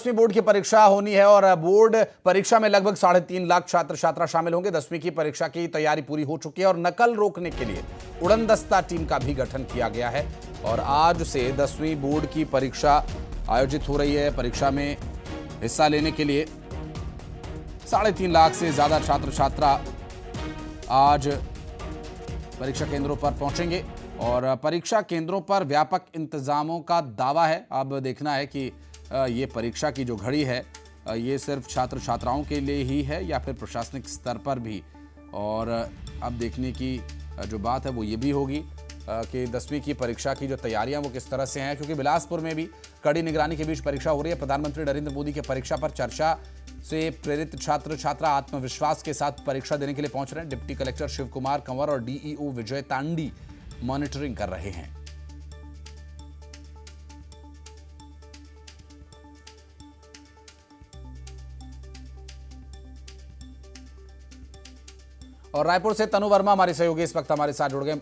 10वीं बोर्ड की परीक्षा होनी है और बोर्ड परीक्षा में लगभग 3.5 लाख छात्र छात्रा शामिल होंगे। 10वीं की परीक्षा की तैयारी पूरी हो चुकी है और नकल रोकने के लिए उड़नदस्ता टीम का भी गठन किया गया है और आज से 10वीं बोर्ड की परीक्षा आयोजित हो रही है। परीक्षा में हिस्सा लेने के लिए 3.5 लाख से ज्यादा छात्र छात्रा आज परीक्षा केंद्रों पर पहुंचेंगे और परीक्षा केंद्रों पर व्यापक इंतजामों का दावा है। अब देखना है कि ये परीक्षा की जो घड़ी है ये सिर्फ छात्र छात्राओं के लिए ही है या फिर प्रशासनिक स्तर पर भी। और अब देखने की जो बात है वो ये भी होगी कि 10वीं की परीक्षा की जो तैयारियां वो किस तरह से हैं, क्योंकि बिलासपुर में भी कड़ी निगरानी के बीच परीक्षा हो रही है। प्रधानमंत्री नरेंद्र मोदी के परीक्षा पर चर्चा से प्रेरित छात्र छात्रा आत्मविश्वास के साथ परीक्षा देने के लिए पहुंच रहे हैं। डिप्टी कलेक्टर शिव कुमार कंवर और डीईओ विजय तांडी मॉनिटरिंग कर रहे हैं। और रायपुर से तनु वर्मा हमारे सहयोगी इस वक्त हमारे साथ जुड़ गए।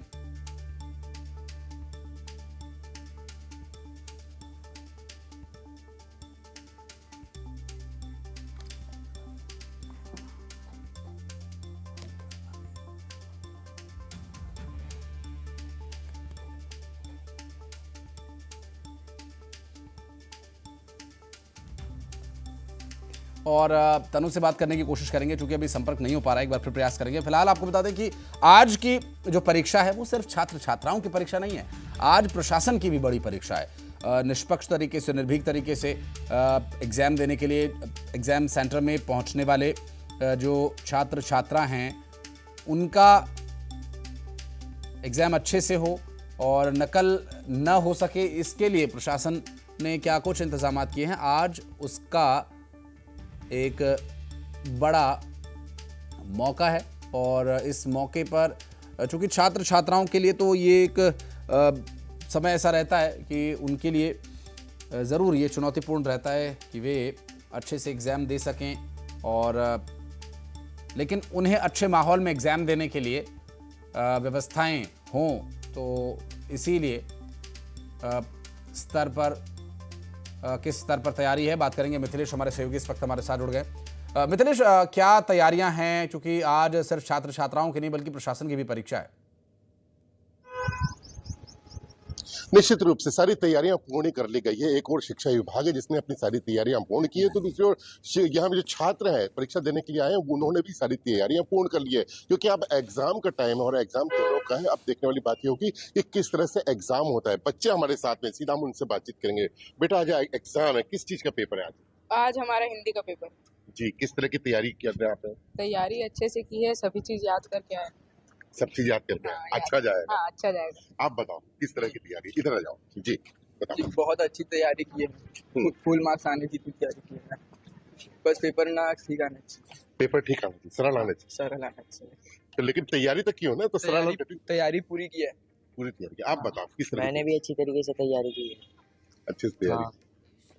और तनु से बात करने की कोशिश करेंगे, क्योंकि अभी संपर्क नहीं हो पा रहा है। एक बार फिर प्रयास करेंगे। फिलहाल आपको बता दें कि आज की जो परीक्षा है वो सिर्फ छात्र छात्राओं की परीक्षा नहीं है, आज प्रशासन की भी बड़ी परीक्षा है। निष्पक्ष तरीके से, निर्भीक तरीके से एग्जाम देने के लिए एग्जाम सेंटर में पहुंचने वाले जो छात्र छात्रा हैं उनका एग्जाम अच्छे से हो और नकल न हो सके, इसके लिए प्रशासन ने क्या कुछ इंतजाम किए हैं, आज उसका एक बड़ा मौका है। और इस मौके पर चूंकि छात्र छात्राओं के लिए तो ये एक समय ऐसा रहता है कि उनके लिए ज़रूर ये चुनौतीपूर्ण रहता है कि वे अच्छे से एग्ज़ाम दे सकें और लेकिन उन्हें अच्छे माहौल में एग्ज़ाम देने के लिए व्यवस्थाएं हों। तो इसीलिए स्तर पर किस स्तर पर तैयारी है, बात करेंगे। मिथिलेश हमारे सहयोगी इस वक्त हमारे साथ जुड़ गए। मिथिलेश, क्या तैयारियां हैं, क्योंकि आज सिर्फ छात्र छात्राओं की नहीं बल्कि प्रशासन की भी परीक्षा है? निश्चित रूप से सारी तैयारियां पूर्ण कर ली गई है। एक और शिक्षा विभाग है जिसने अपनी सारी तैयारियां पूर्ण की है, तो दूसरी ओर यहाँ पे जो छात्र हैं परीक्षा देने के लिए आए हैं उन्होंने भी सारी तैयारियां पूर्ण कर ली है, क्योंकि अब एग्जाम का टाइम है और एग्जाम दोनों का है। अब देखने वाली बात ये होगी कि किस तरह से एग्जाम होता है। बच्चे हमारे साथ में, सीधा हम उनसे बातचीत करेंगे। बेटा, आज एग्जाम है, किस चीज का पेपर है आज? आज हमारा हिंदी का पेपर। जी, किस तरह की तैयारी कर रहे हैं आप? तैयारी अच्छे से की है, सभी चीज याद करके आए। सब चीज याद करके आए? अच्छा जाएगा? हाँ, अच्छा जाएगा। आप बताओ किस तरह की तैयारी? इधर आ जाओ जी, बताओ। जी, बहुत अच्छी तैयारी की है। फुल मार्क्स आने की तैयारी की है। बस पेपर ना ठीक आना चाहिए। पेपर ठीक आना चाहिए, सरल आना चाहिए। सरल आना चाहिए। तो लेकिन तैयारी तो की हो ना, तो सरल तैयारी पूरी की है। पूरी तैयारी की। आप बताओ किस तरह? मैंने भी अच्छी तरीके से तैयारी की है। अच्छे से तैयारी। हाँ।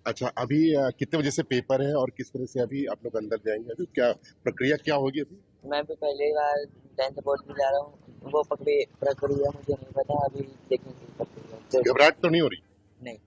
अच्छा, अभी कितने बजे से पेपर है और किस तरह से अभी आप लोग अंदर जाएंगे? अभी क्या प्रक्रिया क्या होगी अभी? मैं भी पहली बार 10th बोर्ड में जा रहा हूँ, वो प्रक्रिया मुझे नहीं पता, अभी देखेंगे। घबराहट तो नहीं हो रही? नहीं।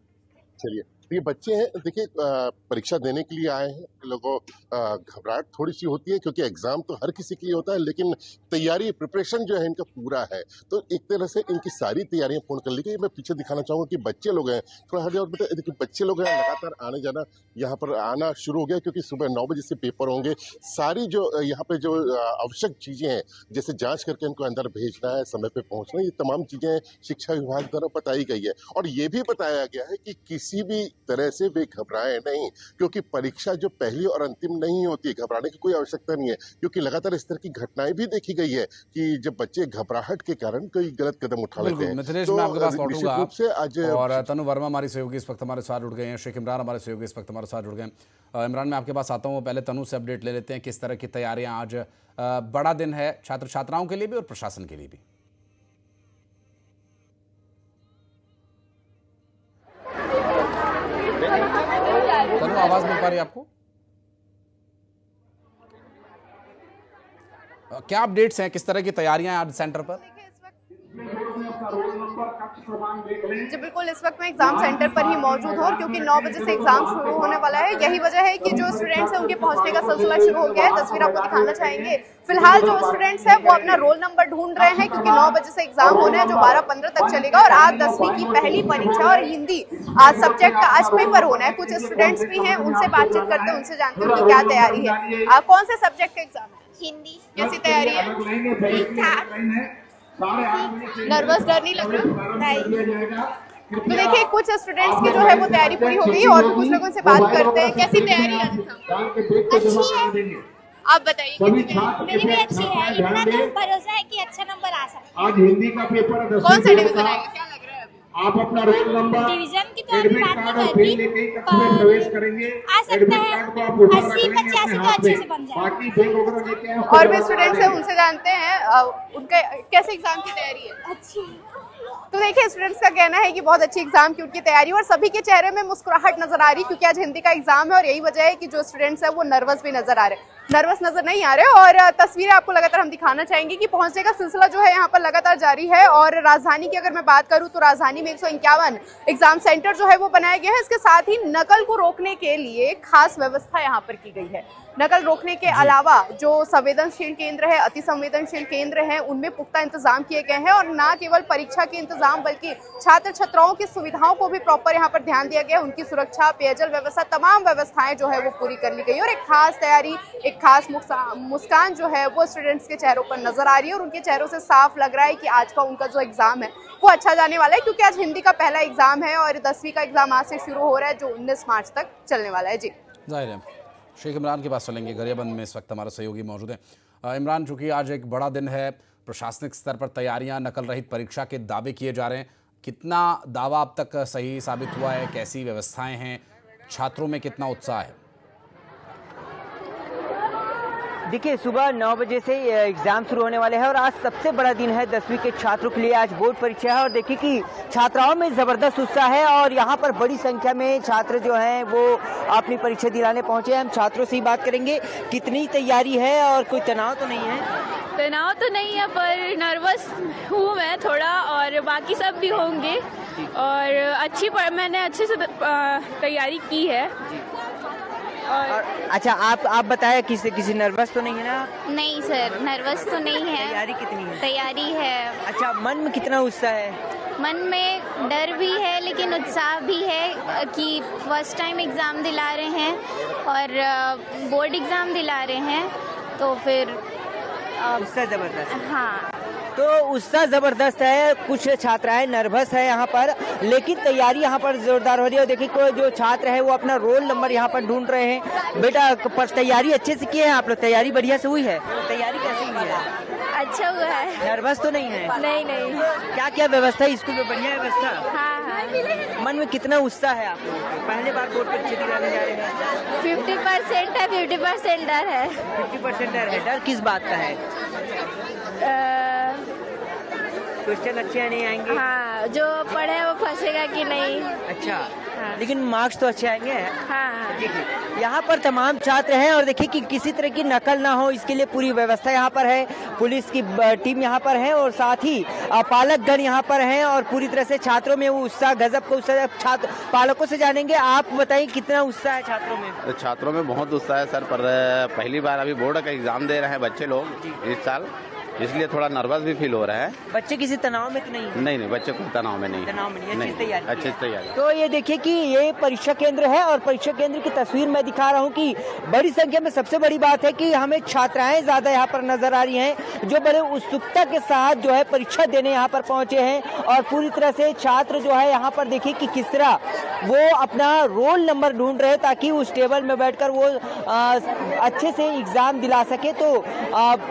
चलिए, तो ये बच्चे हैं, देखिए परीक्षा देने के लिए आए हैं। लोगों घबराहट थोड़ी सी होती है क्योंकि एग्जाम तो हर किसी के लिए होता है, लेकिन तैयारी प्रिपरेशन जो है इनका पूरा है। तो एक तरह से इनकी सारी तैयारियां पूर्ण कर ली गई। मैं पीछे दिखाना चाहूंगा कि बच्चे लोग हैं, थोड़ा हट जाओ बेटा। देखिए बच्चे लोग हैं, लगातार आने जाना यहाँ पर आना शुरू हो गया, क्योंकि सुबह 9 बजे से पेपर होंगे। सारी जो यहाँ पे जो आवश्यक चीजें हैं, जैसे जाँच करके इनको अंदर भेजना है, समय पे पहुंचना, ये तमाम चीजें शिक्षा विभाग द्वारा बताई गई है। और ये भी बताया गया है कि किसी भी तरह से वे घबराए नहीं, क्योंकि परीक्षा जो पहली और अंतिम नहीं होती। घबराने की कोई आवश्यकता नहीं है, क्योंकि लगातार इस तरह की घटनाएं भी देखी गई है कि जब बच्चे घबराहट के कारण कोई गलत कदम उठा लेते हैं। मिथिलेश, तो मैं आपके पास लौटूंगा। रूप से आज और तनु वर्मा हमारी सहयोगी इस वक्त हमारे साथ जुड़ गए हैं। शेख इमरान हमारे सहयोगी इस वक्त हमारे साथ जुड़ गए हैं। इमरान, मैं आपके पास आता हूँ, पहले तनु से अपडेट ले लेते हैं। किस तरह की तैयारियां, आज बड़ा दिन है छात्र छात्राओं के लिए भी और प्रशासन के लिए भी। तनु, आवाज मिल पा रही है आपको? क्या अपडेट्स हैं, किस तरह की तैयारियां आज सेंटर पर? जी बिल्कुल, इस वक्त मैं एग्जाम सेंटर पर ही मौजूद हूँ क्योंकि 9 बजे से एग्जाम शुरू होने वाला है। यही वजह है कि जो स्टूडेंट्स हैं उनके पहुंचने का सिलसिला शुरू हो गया है। तस्वीर आपको दिखाना चाहेंगे। फिलहाल जो स्टूडेंट्स हैं वो अपना रोल नंबर ढूंढ रहे हैं क्योंकि 9 बजे से एग्जाम होना है जो 12-15 तक चलेगा और आज 10वीं की पहली परीक्षा और हिंदी आज सब्जेक्ट का आज पेपर होना है। कुछ स्टूडेंट्स भी हैं, उनसे बातचीत करते हैं, उनसे जानते हैं उनकी क्या तैयारी है। कौन से सब्जेक्ट का एग्जाम है? हिंदी। कैसी तैयारी है? ठीक ठाक। नर्वस, डर नहीं लग रहा? नहीं। तो देखिए कुछ स्टूडेंट्स की जो है वो तैयारी पूरी हो गई और कुछ लोगों से बात करते हैं। कैसी तैयारी है? अच्छी है। आप बताइए कैसी तैयारी? मेरी भी अच्छी है। इतना तो भरोसा है कि अच्छा नंबर आ सकता है। आज हिंदी का पेपर कौन सा डिवीजन आएगा, क्या लग रहा है अभी? आप अपना रोल नंबर, डिवीजन की तो अभी एडमिट बात कार्ड नहीं और कर फेल लेके ही कक्षा में प्रवेश करेंगे। आ सकता एडमिट है। कार्ड को आप उठा 80-85 तो अच्छे से बन जाए। बाकी बैग वगैरह लेके आए। और भी स्टूडेंट्स हैं, उनसे जानते हैं उनका कैसे एग्जाम की तैयारी है। अच्छी। तो देखिए स्टूडेंट्स का कहना है कि बहुत अच्छी एग्जाम की उनकी तैयारी और सभी के चेहरे में मुस्कुराहट नजर आ रही क्योंकि आज हिंदी का एग्जाम है और यही वजह है कि जो स्टूडेंट्स हैं वो नर्वस भी नजर आ रहे हैं। नर्वस नजर नहीं आ रहे और तस्वीरें आपको लगातार हम दिखाना चाहेंगे कि पहुंचने का सिलसिला जो है यहाँ पर लगातार जारी है। और राजधानी की अगर मैं बात करूँ तो राजधानी में 151 एग्जाम सेंटर जो है वो बनाया गया है। इसके साथ ही नकल को रोकने के लिए खास व्यवस्था यहाँ पर की गई है। नकल रोकने के अलावा जो संवेदनशील केंद्र है, अति संवेदनशील केंद्र हैं, उनमें पुख्ता इंतजाम किए गए हैं और न केवल परीक्षा के इंतजाम बल्कि छात्र छात्राओं की सुविधाओं को भी प्रॉपर यहाँ पर ध्यान दिया गया है। उनकी सुरक्षा, पेयजल व्यवस्था, तमाम व्यवस्थाएं जो है वो पूरी कर ली गई और एक खास तैयारी, एक खास मुस्कान जो है वो स्टूडेंट्स के चेहरों पर नजर आ रही है और उनके चेहरों से साफ लग रहा है कि आज का उनका जो एग्जाम है वो अच्छा जाने वाला है क्योंकि आज हिंदी का पहला एग्जाम है और 10वीं का एग्जाम आज से शुरू हो रहा है जो 19 मार्च तक चलने वाला है। जी जाहिर है शेख इमरान के पास चलेंगे। गरियाबंद में इस वक्त हमारे सहयोगी मौजूद हैं। इमरान, चूंकि आज एक बड़ा दिन है, प्रशासनिक स्तर पर तैयारियां, नकल रहित परीक्षा के दावे किए जा रहे हैं, कितना दावा अब तक सही साबित हुआ है? कैसी व्यवस्थाएं हैं? छात्रों में कितना उत्साह है? देखिए सुबह 9 बजे से एग्जाम शुरू होने वाले हैं और आज सबसे बड़ा दिन है 10वीं के छात्रों के लिए। आज बोर्ड परीक्षा है और देखिए कि छात्राओं में जबरदस्त उत्साह है और यहाँ पर बड़ी संख्या में छात्र जो हैं वो अपनी परीक्षा दिलाने पहुंचे हैं। हम छात्रों से ही बात करेंगे, कितनी तैयारी है और कोई तनाव तो नहीं है? तनाव तो नहीं है पर नर्वस हूँ मैं थोड़ा और बाकी सब भी होंगे और मैंने अच्छे से तैयारी की है। और अच्छा आप बताएं, किसी नर्वस तो नहीं है ना? नहीं सर, नर्वस तो नहीं है। तैयारी कितनी है? तैयारी है। अच्छा, मन में कितना उत्साह है? मन में डर भी है लेकिन उत्साह भी है कि फर्स्ट टाइम एग्ज़ाम दिला रहे हैं और बोर्ड एग्ज़ाम दिला रहे हैं तो फिर उत्साह जबरदस्त। हाँ, तो उत्साह जबरदस्त है। कुछ छात्राएं नर्वस है यहाँ पर, लेकिन तैयारी यहाँ पर जोरदार हो रही है। देखिए कोई जो छात्र है वो अपना रोल नंबर यहाँ पर ढूंढ रहे हैं। बेटा पर तैयारी अच्छे से की है आप लोग? तैयारी बढ़िया से हुई है? तैयारी कैसी हुई है? अच्छा हुआ है। नर्वस तो नहीं है? नहीं। क्या क्या व्यवस्था है स्कूल में? बढ़िया व्यवस्था? हाँ। मन में कितना उत्साह है आप लोगों को? पहले बार बोर्ड परीक्षा दिलाने जा रहे हैं? 50% है, 50% डर है। 50% डर है। डर किस बात का है? क्वेश्चन अच्छे नहीं आएंगे? हाँ, जो पढ़े वो फंसेगा कि नहीं। अच्छा। हाँ। लेकिन मार्क्स तो अच्छे आएंगे? हाँ। यहाँ पर तमाम छात्र हैं और देखिए कि किसी तरह की नकल ना हो इसके लिए पूरी व्यवस्था यहाँ पर है। पुलिस की टीम यहाँ पर है और साथ ही पालकगण यहाँ पर हैं और पूरी तरह से छात्रों में वो उत्साह, गजब का उत्साह। छात्र पालकों से जानेंगे, आप बताइए कितना उत्साह है छात्रों में? छात्रों में बहुत उत्साह है सर, पर पहली बार अभी बोर्ड का एग्जाम दे रहे हैं बच्चे लोग इस साल, इसलिए थोड़ा नर्वस भी फील हो रहा है। बच्चे किसी तनाव में तो नहीं? नहीं, बच्चे कोई तनाव में नहीं। तनाव में नहीं, अच्छी तैयारी। तो ये देखिए कि ये परीक्षा केंद्र है और परीक्षा केंद्र की तस्वीर मैं दिखा रहा हूँ कि बड़ी संख्या में, सबसे बड़ी बात है कि हमें छात्राएं ज्यादा यहाँ पर नजर आ रही हैं जो बड़े उत्सुकता के साथ जो है परीक्षा देने यहाँ पर पहुंचे हैं और पूरी तरह से छात्र जो है यहाँ पर देखिए कि किस तरह वो अपना रोल नंबर ढूंढ रहे हैं ताकि उस टेबल में बैठकर वो अच्छे से एग्जाम दिला सके। तो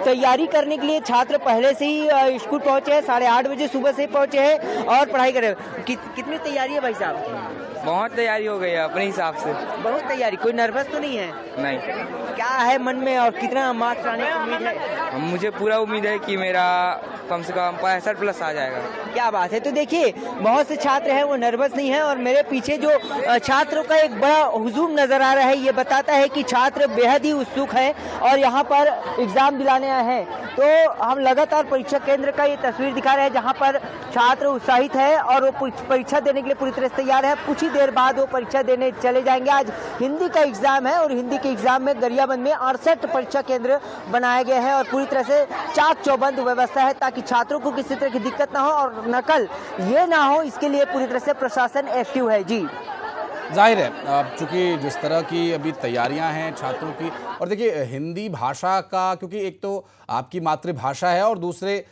तैयारी करने के लिए छात्र पहले से ही स्कूल पहुंचे हैं, 8:30 बजे सुबह से पहुंचे हैं और पढ़ाई कर रहे हैं। कितनी तैयारी है भाई साहब? बहुत तैयारी हो गई है अपने हिसाब से। बहुत तैयारी। कोई नर्वस तो नहीं है? नहीं। क्या है मन में और कितना मार्क्स आने की उम्मीद है? मुझे पूरा उम्मीद है कि मेरा कम से कम 65+ आ जाएगा। क्या बात है। तो देखिए बहुत से छात्र हैं वो नर्वस नहीं है और मेरे पीछे जो छात्रों का एक बड़ा हुजूम नजर आ रहा है ये बताता है कि छात्र बेहद ही उत्सुक है और यहाँ पर एग्जाम दिलाने आए हैं। तो हम लगातार परीक्षा केंद्र का ये तस्वीर दिखा रहे हैं जहां पर छात्र उत्साहित है और वो परीक्षा देने के लिए पूरी तरह से तैयार है। कुछ ही देर बाद वो परीक्षा देने चले जाएंगे। आज हिंदी का एग्जाम है और हिंदी के एग्जाम में गरियाबंद में 68 परीक्षा केंद्र बनाए गए हैं और पूरी तरह से चाक चौबंद व्यवस्था है ताकि छात्रों को किसी तरह की दिक्कत ना हो और नकल ये ना हो, इसके लिए पूरी तरह से प्रशासन एक्टिव है। जी जाहिर है चूंकि जिस तरह की अभी तैयारियां हैं छात्रों की, और देखिए हिंदी भाषा का, क्योंकि एक तो आपकी मातृभाषा है और दूसरे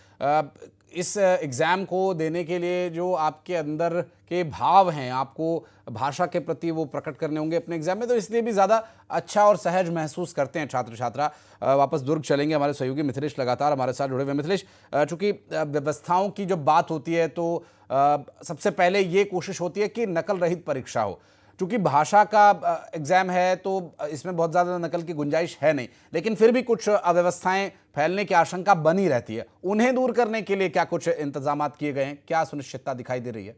इस एग्ज़ाम को देने के लिए जो आपके अंदर के भाव हैं, आपको भाषा के प्रति वो प्रकट करने होंगे अपने एग्जाम में, तो इसलिए भी ज़्यादा अच्छा और सहज महसूस करते हैं छात्र छात्रा। वापस दुर्ग चलेंगे, हमारे सहयोगी मिथिलेश लगातार हमारे साथ जुड़े हुए। मिथिलेश, चूँकि व्यवस्थाओं की जब बात होती है तो सबसे पहले ये कोशिश होती है कि नकल रहित परीक्षा हो। चूँकि भाषा का एग्ज़ाम है तो इसमें बहुत ज़्यादा नकल की गुंजाइश है नहीं, लेकिन फिर भी कुछ अव्यवस्थाएं फैलने की आशंका बनी रहती है। उन्हें दूर करने के लिए क्या कुछ इंतजामात किए गए हैं, क्या सुनिश्चितता दिखाई दे रही है?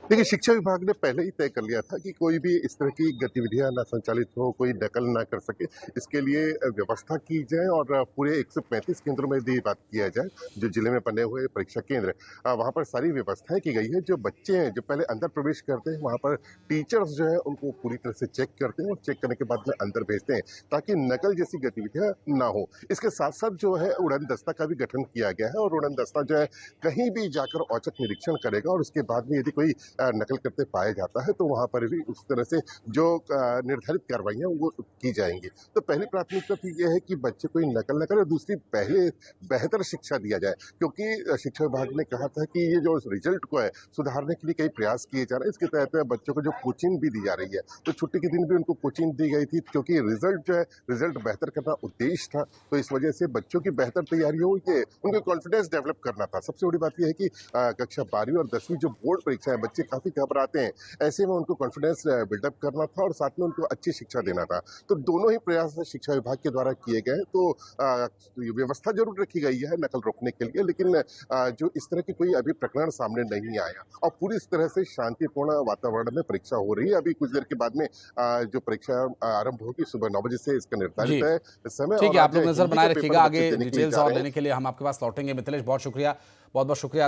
देखिए, शिक्षा विभाग ने पहले ही तय कर लिया था कि कोई भी इस तरह की गतिविधियां ना संचालित हो, कोई नकल ना कर सके, इसके लिए व्यवस्था की जाए और पूरे 135 केंद्रों में यदि बात किया जाए जो जिले में बने हुए परीक्षा केंद्र, वहां पर सारी व्यवस्थाएं की गई है। जो बच्चे हैं जो पहले अंदर प्रवेश करते हैं, वहां पर टीचर्स जो है उनको पूरी तरह से चेक करते हैं और चेक करने के बाद में अंदर भेजते हैं ताकि नकल जैसी गतिविधियां ना हो। इसके साथ साथ जो है उड़न दस्ता का भी गठन किया गया है और उड़न दस्ता जो है कहीं भी जाकर औचक निरीक्षण करेगा और उसके बाद में यदि कोई नकल करते पाया जाता है तो वहां पर भी उस तरह से जो निर्धारित कार्रवाइयां वो की जाएंगी। तो पहली प्राथमिकता तो ये है कि बच्चे कोई नकल न करे, दूसरी पहले बेहतर शिक्षा दिया जाए, क्योंकि शिक्षा विभाग ने कहा था कि ये जो रिजल्ट को है सुधारने के लिए कई प्रयास किए जा रहे हैं। इसके तहत बच्चों को जो कोचिंग भी दी जा रही है, तो छुट्टी के दिन भी उनको कोचिंग दी गई थी क्योंकि रिजल्ट जो है रिजल्ट बेहतर करना उद्देश्य था। तो इस वजह से बच्चों की बेहतर तैयारी हो, ये उनको कॉन्फिडेंस डेवलप करना था। सबसे बड़ी बात यह है कि कक्षा 12वीं और 10वीं जो बोर्ड परीक्षा है, बच्चे काफी घबराते हैं, ऐसे में उनको कॉन्फिडेंस बिल्डअप करना था और साथ में उनको अच्छी शिक्षा देना था। तो दोनों ही प्रयास शिक्षा विभाग के द्वारा किए गए। तो व्यवस्था जरूर रखी गई है नकल रोकने के लिए, लेकिन जो इस तरह की कोई अभी प्रकरण सामने नहीं आया और पूरी तरह से शांतिपूर्ण वातावरण में परीक्षा हो रही है। अभी कुछ देर के बाद में जो परीक्षा आरंभ होगी सुबह 9 बजे से इसका निर्धारित है समय। ठीक है, आप लोग नजर बनाए रखिएगा, आगे डिटेल्स और लेने के लिए हम आपके पास लौटेंगे। मिथिलेश, बहुत शुक्रिया, बहुत बहुत शुक्रिया।